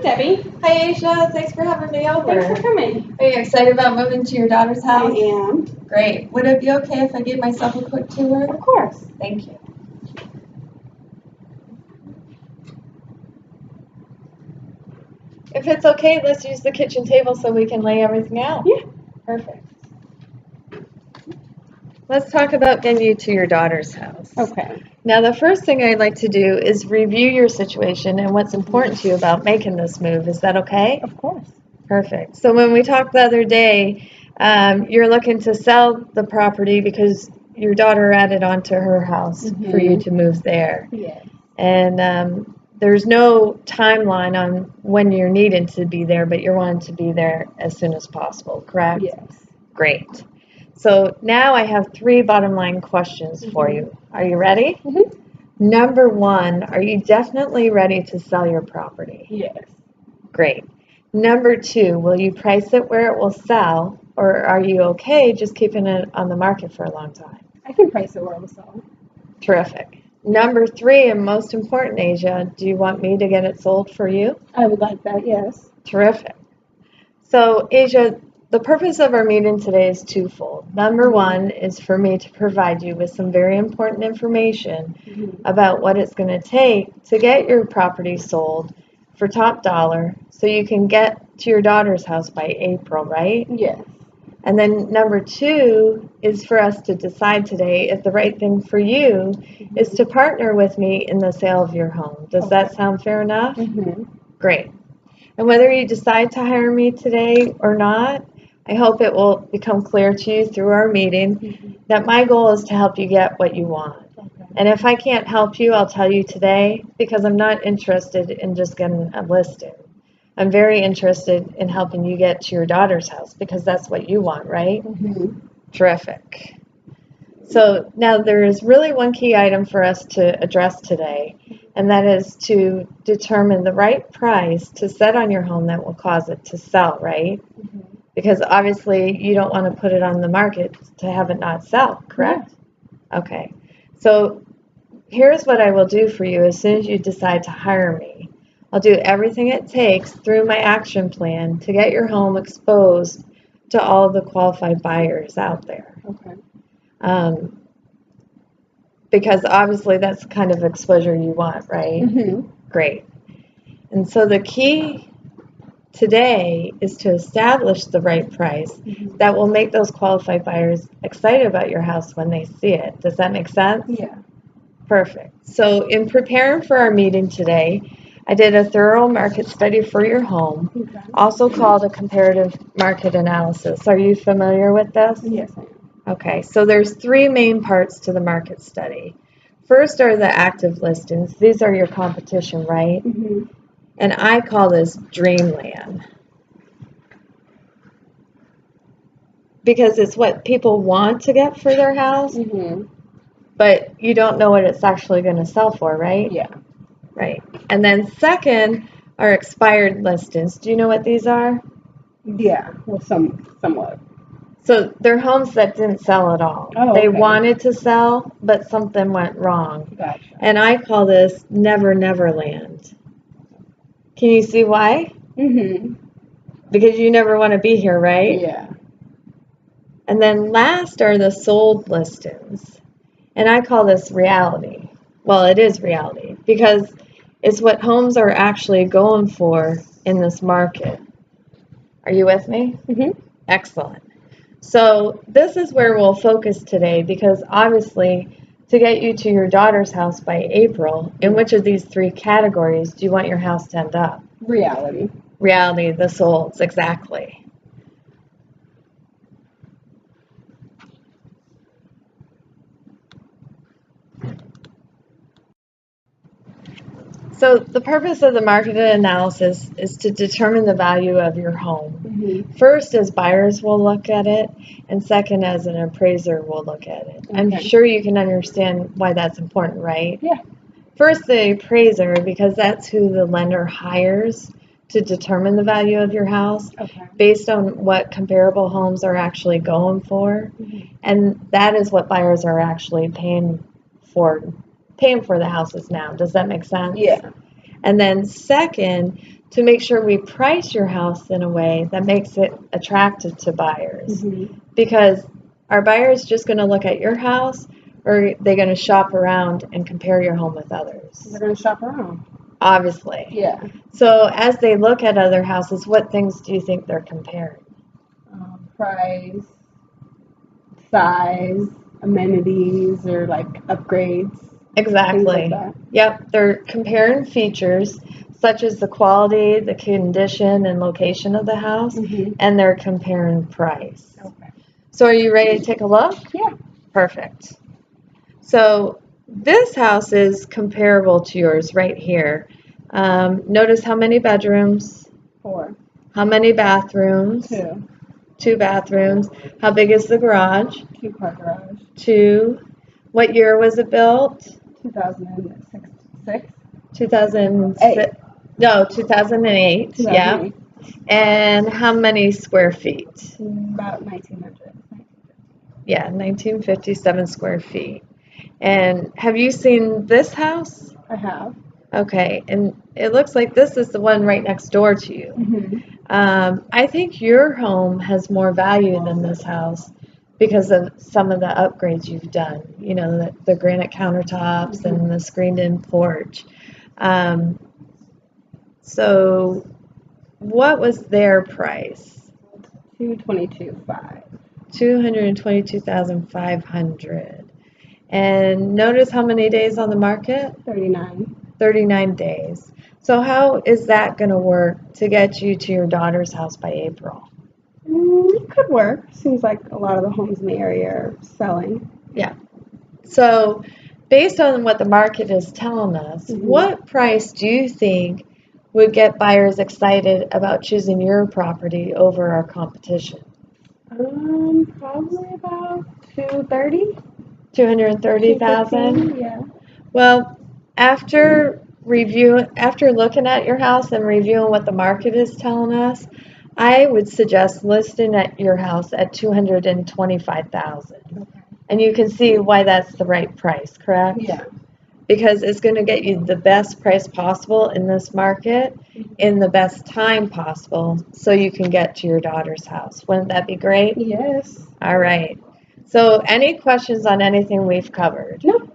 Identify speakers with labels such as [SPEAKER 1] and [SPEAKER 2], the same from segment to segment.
[SPEAKER 1] Debbie.
[SPEAKER 2] Hi, Asia. Thanks for having me over.
[SPEAKER 1] Thanks for coming.
[SPEAKER 2] Are you excited about moving to your daughter's
[SPEAKER 1] I
[SPEAKER 2] house?
[SPEAKER 1] am.
[SPEAKER 2] Great. Would it be okay if I gave myself a quick tour?
[SPEAKER 1] Of course.
[SPEAKER 2] Thank you. If it's okay, let's use the kitchen table so we can lay everything out.
[SPEAKER 1] Yeah.
[SPEAKER 2] Perfect. Let's talk about getting you to your daughter's house.
[SPEAKER 1] Okay.
[SPEAKER 2] Now, the first thing I'd like to do is review your situation and what's important to you about making this move. Is that okay?
[SPEAKER 1] Of course.
[SPEAKER 2] Perfect. So when we talked the other day, you're looking to sell the property because your daughter added on to her house for you to move there.
[SPEAKER 1] Yes.
[SPEAKER 2] And there's no timeline on when you're needing to be there, but you're wanting to be there as soon as possible, correct?
[SPEAKER 1] Yes.
[SPEAKER 2] Great. So now I have 3 bottom line questions for you. Are you ready? Number 1, are you definitely ready to sell your property?
[SPEAKER 1] Yes.
[SPEAKER 2] Great. Number 2, will you price it where it will sell, or are you okay just keeping it on the market for a long time?
[SPEAKER 1] I can price it where it was sold.
[SPEAKER 2] Terrific. Number 3, and most important, Asia, do you want me to get it sold for you?
[SPEAKER 1] I would like that, yes.
[SPEAKER 2] Terrific. So, Asia, the purpose of our meeting today is twofold. Number 1 is for me to provide you with some very important information about what it's going to take to get your property sold for top dollar so you can get to your daughter's house by April, right?
[SPEAKER 1] Yes.
[SPEAKER 2] And then number 2 is for us to decide today if the right thing for you is to partner with me in the sale of your home. Does that sound fair enough? Great. And whether you decide to hire me today or not, I hope it will become clear to you through our meeting that my goal is to help you get what you want. And if I can't help you, I'll tell you today because I'm not interested in just getting a listing. I'm very interested in helping you get to your daughter's house because that's what you want, right? Terrific. So now there is really one key item for us to address today, and that is to determine the right price to set on your home that will cause it to sell, right? Because obviously you don't want to put it on the market to have it not sell, correct? Okay. So here's what I will do for you as soon as you decide to hire me. I'll do everything it takes through my action plan to get your home exposed to all the qualified buyers out there. Because obviously that's the kind of exposure you want, right? Great. And so the key today is to establish the right price that will make those qualified buyers excited about your house when they see it. Does that make sense?
[SPEAKER 1] Yeah.
[SPEAKER 2] Perfect. So in preparing for our meeting today, I did a thorough market study for your home, also called a comparative market analysis. Are you familiar with this?
[SPEAKER 1] Yes, I am.
[SPEAKER 2] Okay, so there's 3 main parts to the market study. First are the active listings. These are your competition, right? And I call this dreamland because it's what people want to get for their house, but you don't know what it's actually going to sell for, right?
[SPEAKER 1] Yeah.
[SPEAKER 2] Right. And then second are expired listings. Do you know what these are?
[SPEAKER 1] Yeah. Well, somewhat.
[SPEAKER 2] So they're homes that didn't sell at all.
[SPEAKER 1] Oh,
[SPEAKER 2] They
[SPEAKER 1] okay.
[SPEAKER 2] wanted to sell, but something went wrong.
[SPEAKER 1] Gotcha.
[SPEAKER 2] And I call this Never Never Land. Can you see why? Because you never want to be here, right?
[SPEAKER 1] Yeah.
[SPEAKER 2] And then last are the sold listings. And I call this reality. Well, it is reality because it's what homes are actually going for in this market. Are you with me? Excellent. So this is where we'll focus today because obviously to get you to your daughter's house by April, in which of these 3 categories do you want your house to end up?
[SPEAKER 1] Reality.
[SPEAKER 2] Reality, the solds, exactly. So the purpose of the market analysis is to determine the value of your home. First, as buyers will look at it, and second, as an appraiser will look at it. I'm sure you can understand why that's important, right?
[SPEAKER 1] Yeah.
[SPEAKER 2] First, the appraiser, because that's who the lender hires to determine the value of your house based on what comparable homes are actually going for. And that is what buyers are actually paying for the houses now. Does that make sense?
[SPEAKER 1] Yeah.
[SPEAKER 2] And then second, to make sure we price your house in a way that makes it attractive to buyers.
[SPEAKER 1] Mm-hmm.
[SPEAKER 2] Because are buyers just going to look at your house, or are they going to shop around and compare your home with others?
[SPEAKER 1] They're going to shop around.
[SPEAKER 2] Obviously.
[SPEAKER 1] Yeah.
[SPEAKER 2] So as they look at other houses, what things do you think they're comparing?
[SPEAKER 1] Price, size, amenities, or like upgrades.
[SPEAKER 2] Exactly.
[SPEAKER 1] Things like that.
[SPEAKER 2] Yep, they're comparing features such as the quality, the condition, and location of the house,
[SPEAKER 1] Mm-hmm.
[SPEAKER 2] and they're comparing price.
[SPEAKER 1] Okay.
[SPEAKER 2] So are you ready to take a look?
[SPEAKER 1] Yeah.
[SPEAKER 2] Perfect. So this house is comparable to yours right here. Notice how many bedrooms,
[SPEAKER 1] 4.
[SPEAKER 2] how many bathrooms,
[SPEAKER 1] 2.
[SPEAKER 2] 2 bathrooms, how big is the garage,
[SPEAKER 1] 2-car garage.
[SPEAKER 2] 2, what year was it built?
[SPEAKER 1] 2006.
[SPEAKER 2] 2006. No, 2008. Yeah.
[SPEAKER 1] 2008.
[SPEAKER 2] And how many square feet?
[SPEAKER 1] About 1900.
[SPEAKER 2] Yeah, 1957 square feet. And have you seen this house?
[SPEAKER 1] I have.
[SPEAKER 2] Okay, and it looks like this is the one right next door to you.
[SPEAKER 1] Mm-hmm.
[SPEAKER 2] I think your home has more value than this house because of some of the upgrades you've done. You know, the granite countertops and the screened-in porch. So what was their price?
[SPEAKER 1] $222,500.
[SPEAKER 2] $222,500. And notice how many days on the market?
[SPEAKER 1] 39.
[SPEAKER 2] 39 days. So how is that going to work to get you to your daughter's house by April?
[SPEAKER 1] It could work. Seems like a lot of the homes in the area are selling.
[SPEAKER 2] Yeah. So based on what the market is telling us, what price do you think would get buyers excited about choosing your property over our competition?
[SPEAKER 1] Probably about 230.
[SPEAKER 2] 230,000?
[SPEAKER 1] Yeah.
[SPEAKER 2] Well, after looking at your house and reviewing what the market is telling us, I would suggest listing at your house at 225,000.
[SPEAKER 1] Okay.
[SPEAKER 2] And you can see why that's the right price, correct?
[SPEAKER 1] Yeah.
[SPEAKER 2] Because it's going to get you the best price possible in this market in the best time possible so you can get to your daughter's house. Wouldn't that be great?
[SPEAKER 1] Yes.
[SPEAKER 2] All right. So any questions on anything we've covered?
[SPEAKER 1] No.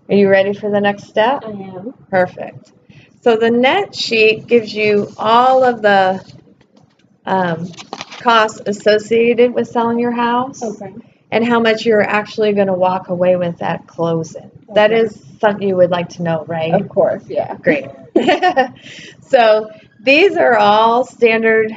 [SPEAKER 2] Are you ready for the next step?
[SPEAKER 1] I am.
[SPEAKER 2] Perfect. So the net sheet gives you all of the costs associated with selling your house.
[SPEAKER 1] Okay.
[SPEAKER 2] And how much you're actually going to walk away with at closing. Okay. That is something you would like to know, right?
[SPEAKER 1] Of course, yeah.
[SPEAKER 2] Great. So these are all standard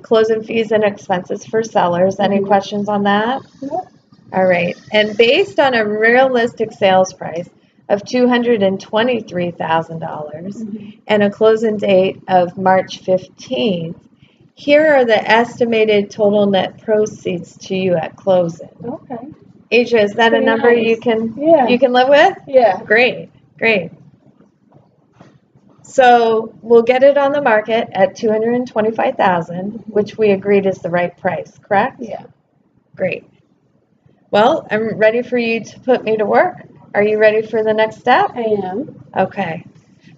[SPEAKER 2] closing fees and expenses for sellers. Any questions on that?
[SPEAKER 1] Nope.
[SPEAKER 2] All right. And based on a realistic sales price of $223,000 and a closing date of March 15th, here are the estimated total net proceeds to you at closing.
[SPEAKER 1] Okay.
[SPEAKER 2] Asia, is that a number
[SPEAKER 1] nice.
[SPEAKER 2] you can live with?
[SPEAKER 1] Yeah.
[SPEAKER 2] Great. So we'll get it on the market at $225,000, which we agreed is the right price, correct?
[SPEAKER 1] Yeah.
[SPEAKER 2] Great. Well, I'm ready for you to put me to work. Are you ready for the next step?
[SPEAKER 1] I am.
[SPEAKER 2] Okay.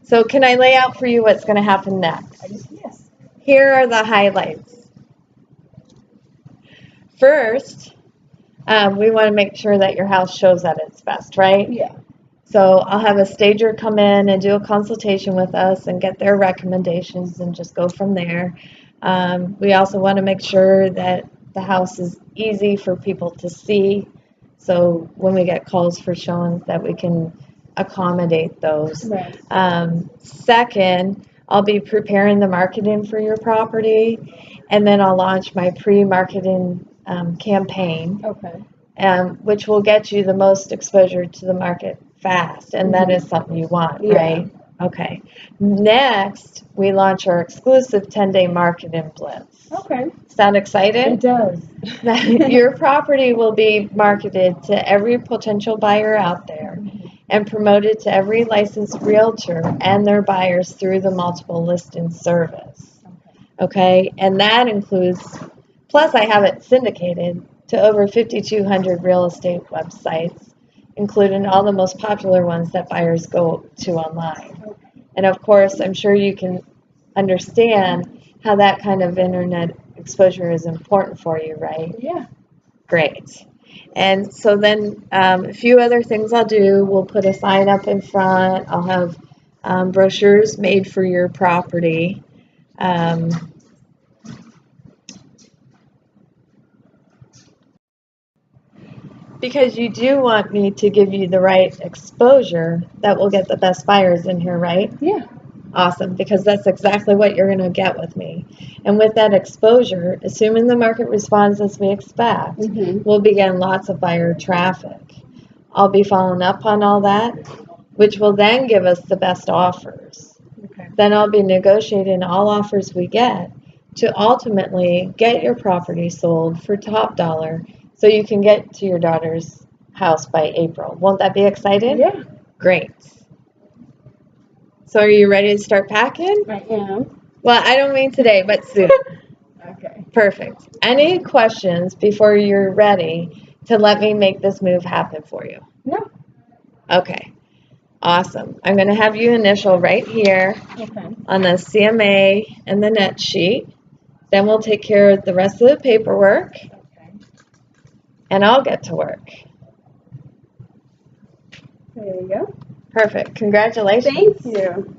[SPEAKER 2] So can I lay out for you what's going to happen next?
[SPEAKER 1] Yes.
[SPEAKER 2] Here are the highlights. First, we want to make sure that your house shows at its best, right?
[SPEAKER 1] Yeah.
[SPEAKER 2] So I'll have a stager come in and do a consultation with us and get their recommendations and just go from there. We also want to make sure that the house is easy for people to see. So when we get calls for showings, that we can accommodate those.
[SPEAKER 1] Right.
[SPEAKER 2] Second, I'll be preparing the marketing for your property, and then I'll launch my pre-marketing campaign, which will get you the most exposure to the market fast, and that is something you want, right? Okay. Next, we launch our exclusive 10-day marketing blitz.
[SPEAKER 1] Okay.
[SPEAKER 2] Sound excited?
[SPEAKER 1] It does.
[SPEAKER 2] Your property will be marketed to every potential buyer out there and promoted to every licensed realtor and their buyers through the multiple listing service. Okay, and that includes, plus I have it syndicated to over 5,200 real estate websites, including all the most popular ones that buyers go to online. And of course, I'm sure you can understand how that kind of internet exposure is important for you, right?
[SPEAKER 1] Yeah.
[SPEAKER 2] Great. And so then a few other things I'll do. We'll put a sign up in front. I'll have brochures made for your property. Because you do want me to give you the right exposure that will get the best buyers in here, right?
[SPEAKER 1] Yeah.
[SPEAKER 2] Awesome, because that's exactly what you're going to get with me. And with that exposure, assuming the market responds as we expect, we'll begin lots of buyer traffic. I'll be following up on all that, which will then give us the best offers.
[SPEAKER 1] Okay.
[SPEAKER 2] Then I'll be negotiating all offers we get to ultimately get your property sold for top dollar so you can get to your daughter's house by April. Won't that be exciting?
[SPEAKER 1] Yeah.
[SPEAKER 2] Great. So are you ready to start packing?
[SPEAKER 1] I am.
[SPEAKER 2] Well, I don't mean today, but soon.
[SPEAKER 1] Okay.
[SPEAKER 2] Perfect. Any questions before you're ready to let me make this move happen for you?
[SPEAKER 1] No.
[SPEAKER 2] Okay. Awesome. I'm going to have you initial right here
[SPEAKER 1] Okay.
[SPEAKER 2] on the CMA and the net sheet. Then we'll take care of the rest of the paperwork,
[SPEAKER 1] Okay.
[SPEAKER 2] and I'll get to work.
[SPEAKER 1] There you go.
[SPEAKER 2] Perfect. Congratulations.
[SPEAKER 1] Thank you.